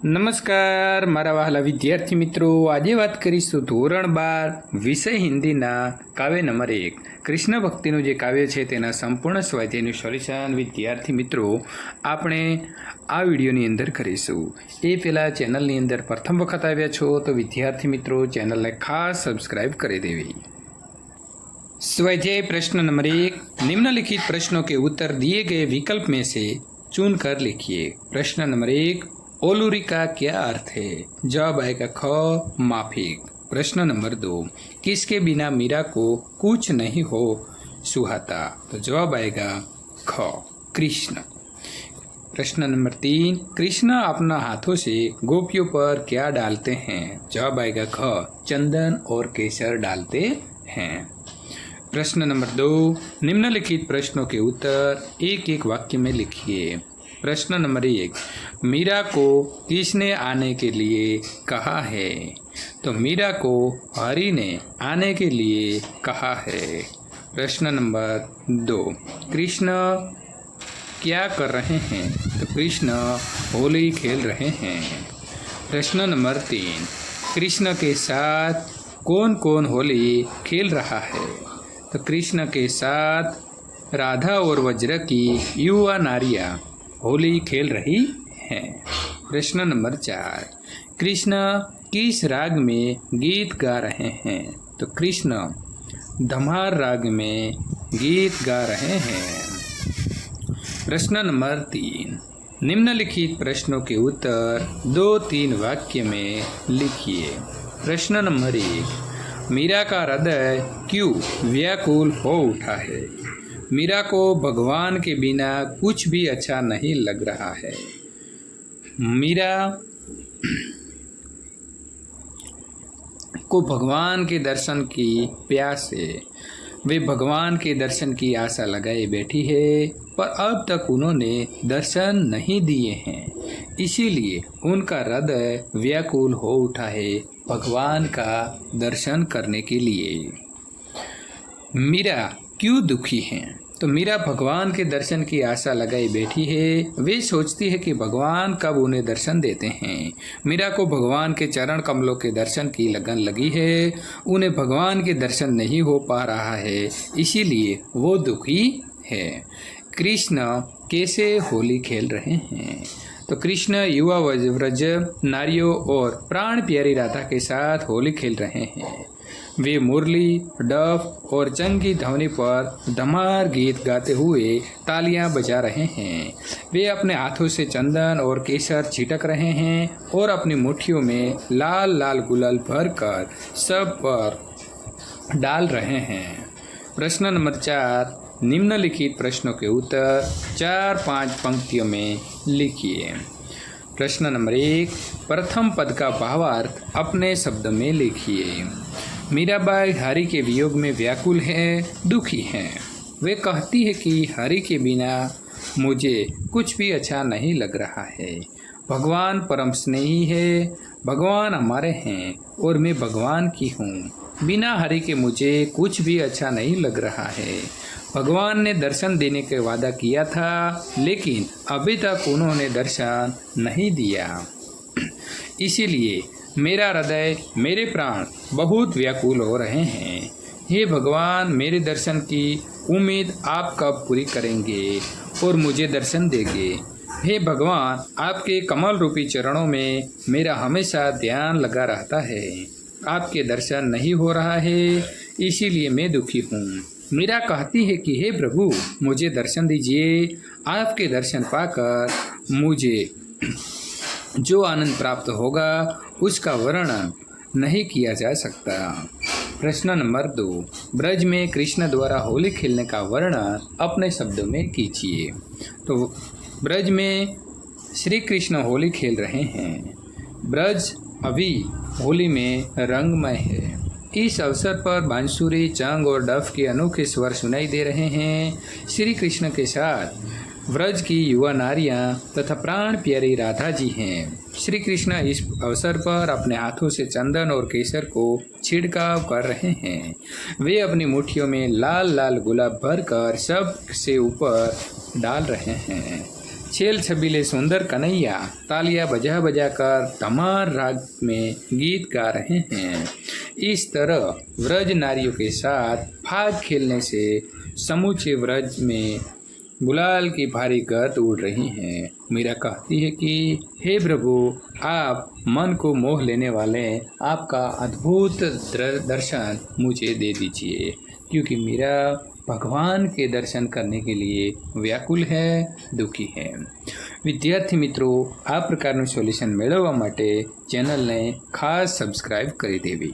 નમસ્કાર મારા વહાલા વિદ્યાર્થી મિત્રો, આજે વાત કરીશું ધોરણ 12 વિષય હિન્દીના કાવ્ય નંબર 1 કૃષ્ણ ભક્તિનું જે કાવ્ય છે તેના સંપૂર્ણ સ્વાધ્યાયનું સોલ્યુશન વિદ્યાર્થી મિત્રો આપણે આ વિડીયોની અંદર કરીશું। એ પહેલાં ચેનલની અંદર પ્રથમ વખત આવ્યા છો તો વિદ્યાર્થી મિત્રો ચેનલને ખાસ સબસ્ક્રાઇબ કરી દેવી। स्वाध्याय प्रश्न नंबर 1, निम्नलिखित प्रश्नों के उत्तर दिए गए विकल्प में से चुन कर लिखिए। प्रश्न नंबर 1, ओलूरी का क्या अर्थ है? जवाब आएगा ख, माफिक। प्रश्न नंबर 2, किसके बिना मीरा को कुछ नहीं हो सुहाता? तो जवाब आएगा ख, कृष्ण। प्रश्न नंबर 3, कृष्ण अपना हाथों से गोपियों पर क्या डालते हैं? जवाब आएगा ख, चंदन और केसर डालते हैं। प्रश्न नंबर 2, निम्नलिखित प्रश्नों के उत्तर एक एक वाक्य में लिखिए। प्रश्न नंबर 1, मीरा को किसने आने के लिए कहा है? तो मीरा को हरि ने आने के लिए कहा है। प्रश्न नंबर 2, कृष्ण क्या कर रहे हैं? तो कृष्ण होली खेल रहे हैं। प्रश्न नंबर 3, कृष्ण के साथ कौन कौन होली खेल रहा है? तो कृष्ण के साथ राधा और वज्र की युवा नारियां होली खेल रही हैं। प्रश्न नंबर 4, कृष्ण किस राग में गीत गा रहे हैं? तो कृष्ण धमार राग में गीत गा रहे हैं। प्रश्न नंबर 3, निम्नलिखित प्रश्नों के उत्तर 2-3 वाक्य में लिखिए। प्रश्न नंबर 1, मीरा का हृदय क्यों व्याकुल हो उठा है? मीरा को भगवान के बिना कुछ भी अच्छा नहीं लग रहा है। मीरा को भगवान के दर्शन की प्यास है। वे भगवान के दर्शन की आशा लगाए बैठी है, पर अब तक उन्होंने दर्शन नहीं दिए हैं, इसीलिए उनका हृदय व्याकुल हो उठा है भगवान का दर्शन करने के लिए। मीरा क्यों दुखी हैं? तो मीरा भगवान के दर्शन की आशा लगाई बैठी है। वे सोचती है कि भगवान कब उन्हें दर्शन देते हैं। मीरा को भगवान के चरण कमलों के दर्शन की लगन लगी है। उन्हें भगवान के दर्शन नहीं हो पा रहा है, इसीलिए वो दुखी है। कृष्ण कैसे होली खेल रहे हैं? तो कृष्ण युवा व्रज नारियों और प्राण प्यारी राधा के साथ होली खेल रहे हैं। वे मुरली, डफ और चंग की ध्वनि पर धमार गीत गाते हुए तालियां बजा रहे हैं। वे अपने हाथों से चंदन और केसर छिटक रहे हैं और अपनी मुट्ठियों में लाल लाल गुलाल भरकर सब पर डाल रहे हैं। प्रश्न नंबर 4, निम्नलिखित प्रश्नों के उत्तर 4-5 पंक्तियों में लिखिए। प्रश्न नंबर 1, प्रथम पद का भावार्थ अपने शब्द में लिखिए। मीराबाई हरि के वियोग में व्याकुल है, दुखी हैं। वे कहती है कि हरि के बिना मुझे कुछ भी अच्छा नहीं लग रहा है। भगवान परम स्नेही है, भगवान हमारे हैं और मैं भगवान की हूँ। बिना हरि के मुझे कुछ भी अच्छा नहीं लग रहा है। भगवान ने दर्शन देने का वादा किया था, लेकिन अभी तक उन्होंने दर्शन नहीं दिया, इसीलिए मेरा हृदय, मेरे प्राण बहुत व्याकुल हो रहे हैं। हे भगवान, मेरे दर्शन की उम्मीद आप कब पूरी करेंगे और मुझे दर्शन देंगे? हे भगवान, आपके कमल रूपी चरणों में मेरा हमेशा ध्यान लगा रहता है। आपके दर्शन नहीं हो रहा है, इसीलिए मैं दुखी हूँ। मीरा कहती है कि हे प्रभु, मुझे दर्शन दीजिए। आपके दर्शन पाकर मुझे जो आनंद प्राप्त होगा उसका वर्णन नहीं किया जा सकता। प्रश्न नंबर 2, ब्रज में कृष्ण द्वारा होली खेलने का वर्णन अपने शब्दों में कीजिए। तो ब्रज में श्री कृष्ण होली खेल रहे हैं। ब्रज अभी होली में रंगमय है। इस अवसर पर बांसुरी, चंग और डफ के अनोखे स्वर सुनाई दे रहे हैं। श्री कृष्ण के साथ व्रज की युवा नारियां तथा प्राण प्यारी राधा जी हैं। श्री कृष्ण इस अवसर पर अपने हाथों से चंदन और केसर को छिड़काव कर रहे हैं। वे अपनी मुट्ठियों में लाल लाल गुलाब भरकर सब से ऊपर डाल रहे हैं। छेल छबीले सुंदर कन्हैया तालियां बजा बजा कर धमार राग में गीत गा रहे हैं। इस तरह व्रज नारियों के साथ फाग खेलने से समूचे व्रज में गुलाल की भारी गर्द उड़ रही हैं। मीरा कहती है कि हे प्रभु, आप मन को मोह लेने वाले आपका अद्भुत दर्शन मुझे दे दीजिए, क्योंकि मीरा भगवान के दर्शन करने के लिए વ્યાકુલ है, દુઃખી है। વિદ્યાર્થી મિત્રો, આ પ્રકારનું સોલ્યુશન મેળવવા માટે ચેનલને ખાસ સબસ્ક્રાઇબ કરી દેવી।